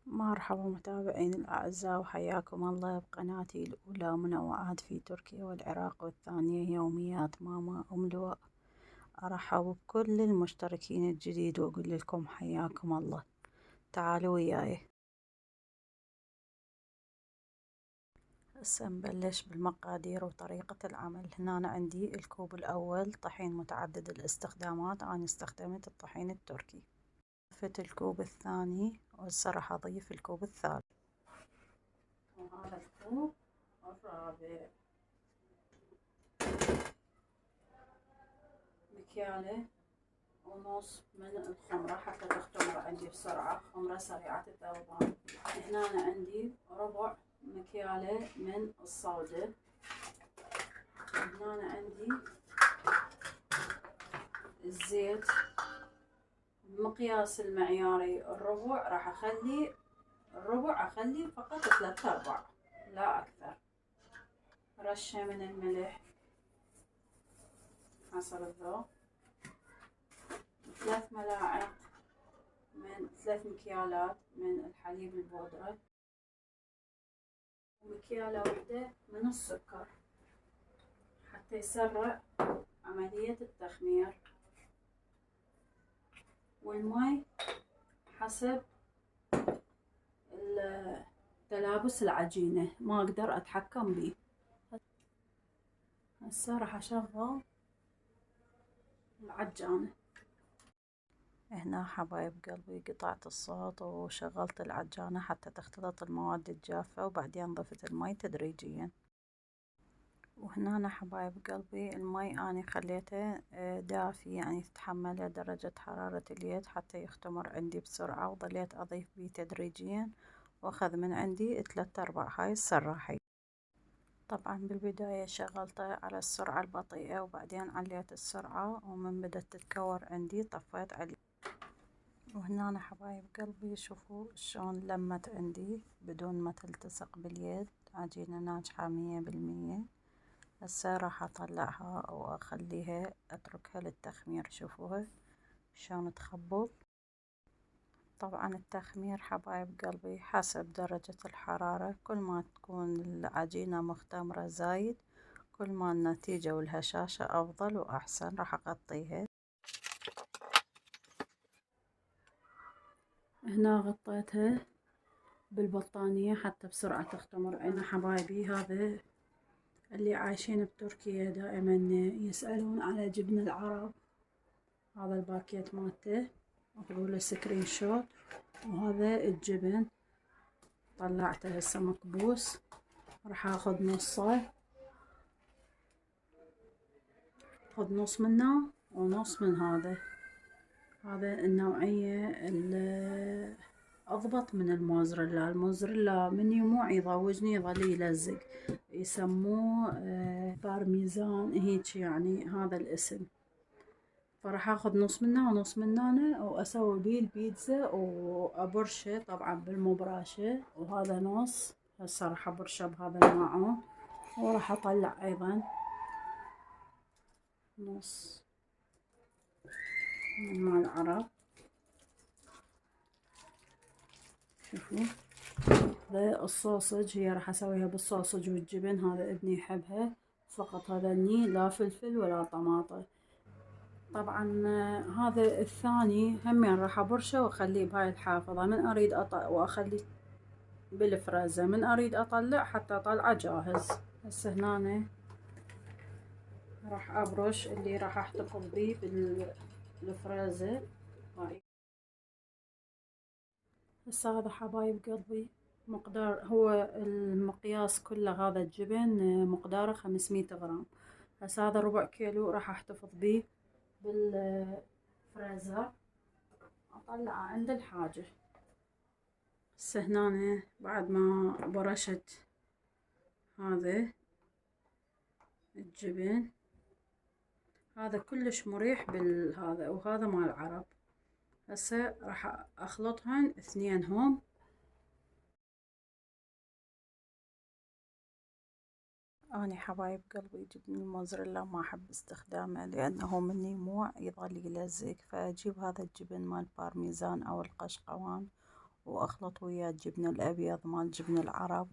مرحبا متابعين الأعزاء، وحياكم الله بقناتي الأولى منوعات في تركيا والعراق، والثانية يوميات ماما أم لواء. أرحب بكل المشتركين الجديد وأقول لكم حياكم الله. تعالوا وياي هسه نبلش بالمقادير وطريقة العمل. هنا أنا عندي الكوب الأول طحين متعدد الاستخدامات، أنا استخدمت الطحين التركي. ضفت الكوب الثاني وهسه راح أضيف الكوب الثالث، وهذا الكوب الرابع. مكيالة ونص من الخمرة حتى تختمر عندي بسرعة، خمرة سريعة الذوبان. هنا أنا عندي ربع مكيالة من الصودا. هنا أنا عندي الزيت المقياس المعياري الربع، راح أخلي الربع أخلي فقط 3/4 لا أكثر. رشة من الملح حسب الذوق. 3 مكيالات من الحليب البودرة، ومكيالة واحدة من السكر حتى يسرع عملية التخمير. والماء حسب تلابس العجينة، ما أقدر أتحكم بيه. هسه راح أشغل العجانة. هنا حبايب قلبي قطعت الصوت وشغلت العجانة حتى تختلط المواد الجافة، وبعدين ضفت الماء تدريجيا. وهنا أنا حبايب قلبي الماء أنا خليته دافي، يعني تتحمله درجة حرارة اليد حتى يختمر عندي بسرعة، وظليت أضيف بيه تدريجيا، وأخذ من عندي 3/4 هاي السراحية. طبعا بالبداية شغلته على السرعة البطيئة، وبعدين عليت السرعة، ومن بدأت تتكور عندي طفيت عليه. وهنا أنا حبايب قلبي شوفوا شلون لمت عندي بدون ما تلتصق باليد، عجينة ناجحة 100%. هسه راح أطلعها أو أخليها أتركها للتخمير. شوفوها شلون تخبط. طبعا التخمير حبايب قلبي حسب درجة الحرارة، كل ما تكون العجينة مختمرة زايد كل ما النتيجة والهشاشة أفضل وأحسن. راح أغطيها. هنا غطيتها بالبطانية حتى بسرعة تختمر. أنا حبايبي هذا اللي عايشين بتركيا دائما يسألون على جبن العرب، هذا الباكيت مالته اخذوا له سكرين شوت. وهذا الجبن طلعته هسه مكبوس، راح اخذ نصه، خذ نص منه ونص من هذا النوعية اضبط من الموزريلا. الموزريلا من يموع يضوجني يظل يلزق، يسموه بارميزان هيك يعني هذا الاسم. فراح اخذ نص منه ونص من هنا واسوي بيه البيتزا، وابرشه طبعا بالمبراشة. وهذا نص هسه راح ابرشه بهذا الماعون، وراح اطلع ايضا نص من مال العرب. شوفوا هذا الصوصج، هي راح اسويها بالصوصج والجبن، هذا ابني يحبها فقط هذني، لا فلفل ولا طماطة. طبعا هذا الثاني همين راح ابرشه واخليه بهاي الحافظة، من اريد واخليه بالفريزر من اريد اطلع حتى اطلعه جاهز. هسه هنا راح ابرش اللي راح احتفظ بيه بالفريزر. هسه هذا حبايب قلبي مقدار، هو المقياس كله هذا الجبن مقداره 500 غرام. هسه هذا ربع كيلو راح احتفظ بيه بالفريزر، اطلعه عند الحاجة. هسه هنا بعد ما برشت هذا الجبن، هذا كلش مريح بالهذا، وهذا مال العرب. هسه راح اخلطهن اثنينهم. اني حبايب قلبي جبن الموزريلا ما احب استخدامه لانه من يموع يظل يلزق، فاجيب هذا الجبن مال بارميزان او القشقوان وأخلط وياه الجبن الأبيض مال جبن العرب،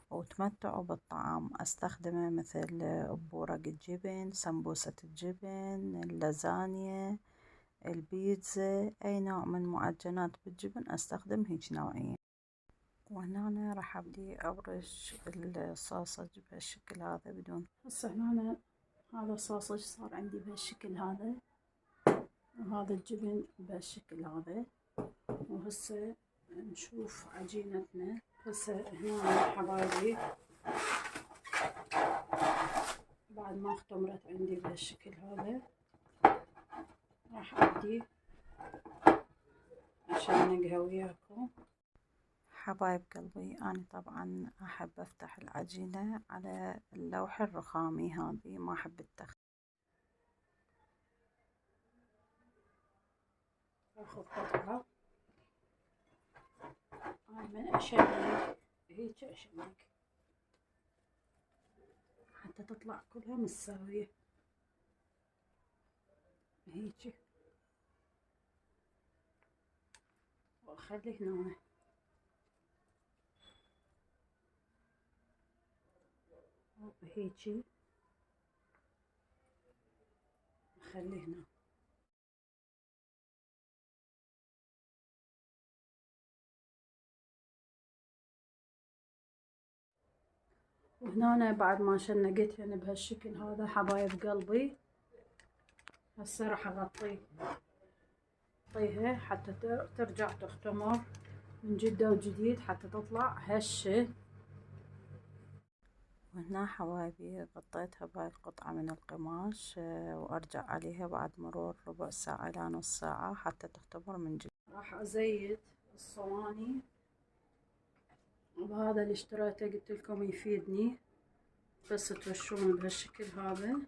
وتمتعوا بالطعام. أستخدمه مثل بورق الجبن، سمبوسة الجبن، اللازانيا، البيتزا، أي نوع من معجنات بالجبن أستخدم هيج نوعية. وهنا أنا راح أبدي أبرش الصوصج بهالشكل هذا بدون. هسه هنا هذا الصوصج صار عندي بهالشكل هذا، وهذا الجبن بهالشكل هذا. وهسه نشوف عجينتنا. هسه هنا حبايبي بعد ما اختمرت عندي بهالشكل هذا راح ابدي اشنقها وياكم. حبايب قلبي انا طبعا احب افتح العجينة على اللوح الرخامي هذه، ما احب التخ. اخذ قطعة من اشنق هيك اشنق حتى تطلع كلها متساوية هيك، واخلي هنا هيجي اخلي هنا. وهنا بعد ما شنقتهن بهالشكل هذا حبايب قلبي، هسه راح اغطيها حتى ترجع تختمر من جدة وجديد حتى تطلع هشة. وهنا حبايبي غطيتها بهاي القطعة من القماش، وارجع عليها بعد مرور ربع ساعة الى نص ساعة حتى تختمر من جديد. راح ازيت الصواني وبهذا اللي اشتريته قلت لكم يفيدني، بس ترشون بهالشكل هذا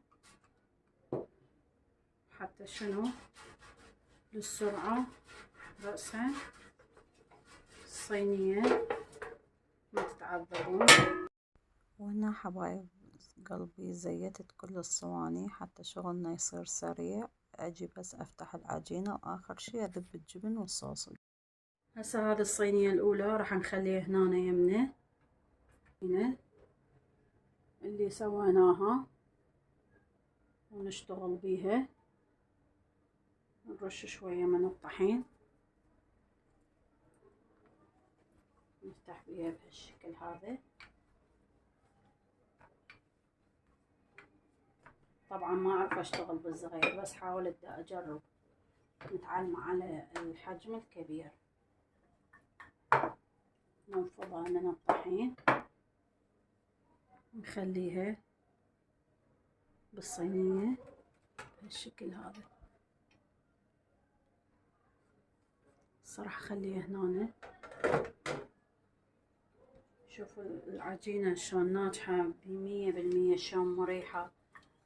حتى شنو للسرعة رأسا الصينية ما تتعذبون. وهنا حبايب قلبي زيتت كل الصواني حتى شغلنا يصير سريع. اجي بس افتح العجينة واخر شي اذب الجبن والصوص. هسه هذه الصينية الاولى راح نخليها هنا يمنا، هنا اللي سويناها ونشتغل بيها. نرش شوية من الطحين نفتح بيها بهالشكل هذا. طبعا ما اعرف اشتغل بالصغير بس حاولت دا اجرب متعلمة على الحجم الكبير. ننفضها من الطحين نخليها بالصينية بهالشكل هذا. الصراحة خليها هنا. شوفوا العجينة شلون ناجحة ب100%، شلون مريحة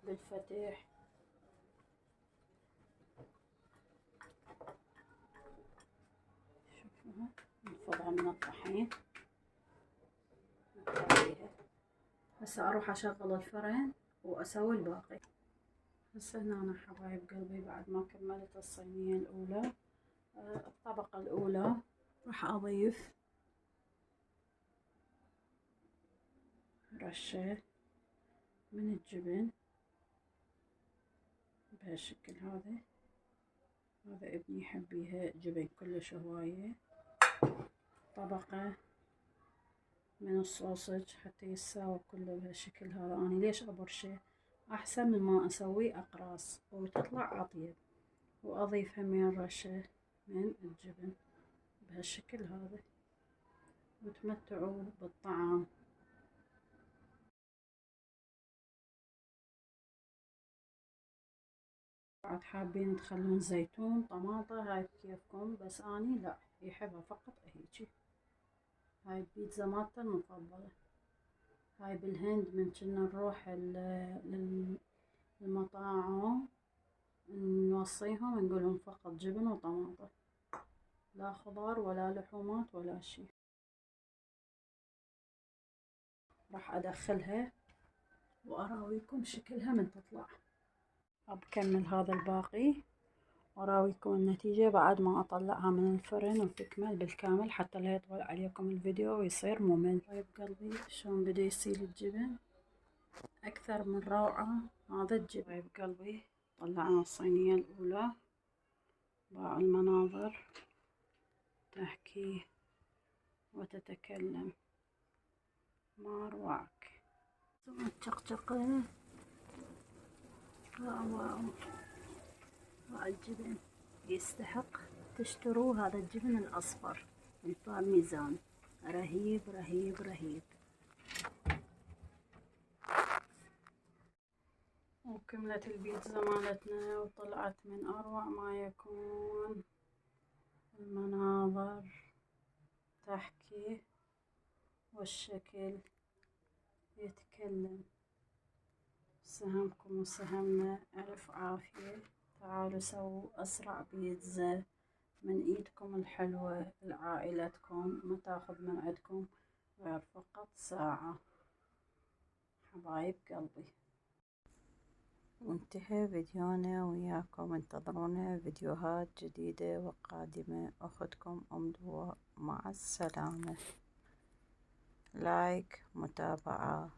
بالفتح. شوفوها نفضها من الطحين نخليها. هسه اروح اشغل الفرن واسوي الباقي. هسه هنا حبايب قلبي بعد ما كملت الصينية الاولى، الطبقة الاولى راح اضيف رشة من الجبن بهالشكل هذا. هذا ابني يحب بيها جبن كلش هواية. طبقة من الصوصج حتى يتساوى كله بهالشكل هذا. اني ليش ابرشه احسن من ما اسوي اقراص وتطلع اطيب. واضيف همين رشة من الجبن بهالشكل هذا وتمتعوا بالطعام. بعد حابين تخلون زيتون طماطة هاي بكيفكم، بس اني لا يحبها فقط هيجي. هاي البيتزا مالته المفضلة. هاي بالهند من كنا نروح للمطاعم نوصيهم نقولهم فقط جبن وطماطة، لا خضار ولا لحومات ولا شي. راح ادخلها واراويكم شكلها من تطلع. بكمل هذا الباقي وراويكم النتيجة بعد ما أطلعها من الفرن وتكمل بالكامل حتى لا يطول عليكم الفيديو ويصير ممل. طيب قلبي شلون بدي يصير الجبن أكثر من روعة. هذا الجبن. طيب قلبي طلعنا الصينية الأولى. باع المناظر تحكي وتتكلم، ما أروعك. تشقشقه. واو، الجبن يستحق تشتروا هذا الجبن الأصفر البارميزان، رهيب رهيب رهيب. وكملت البيتزا مالتنا وطلعت من أروع ما يكون. المناظر تحكي والشكل يتكلم. سهمكم وسهمنا ألف عافية. تعالوا سووا أسرع بيتزا من إيدكم الحلوة لعائلتكم، ما تاخذ من عندكم غير فقط ساعة. حبايب قلبي، وانتهى فيديونا وياكم. انتظرونا فيديوهات جديدة وقادمة. أختكم أم دواء، مع السلامة. لايك، متابعة،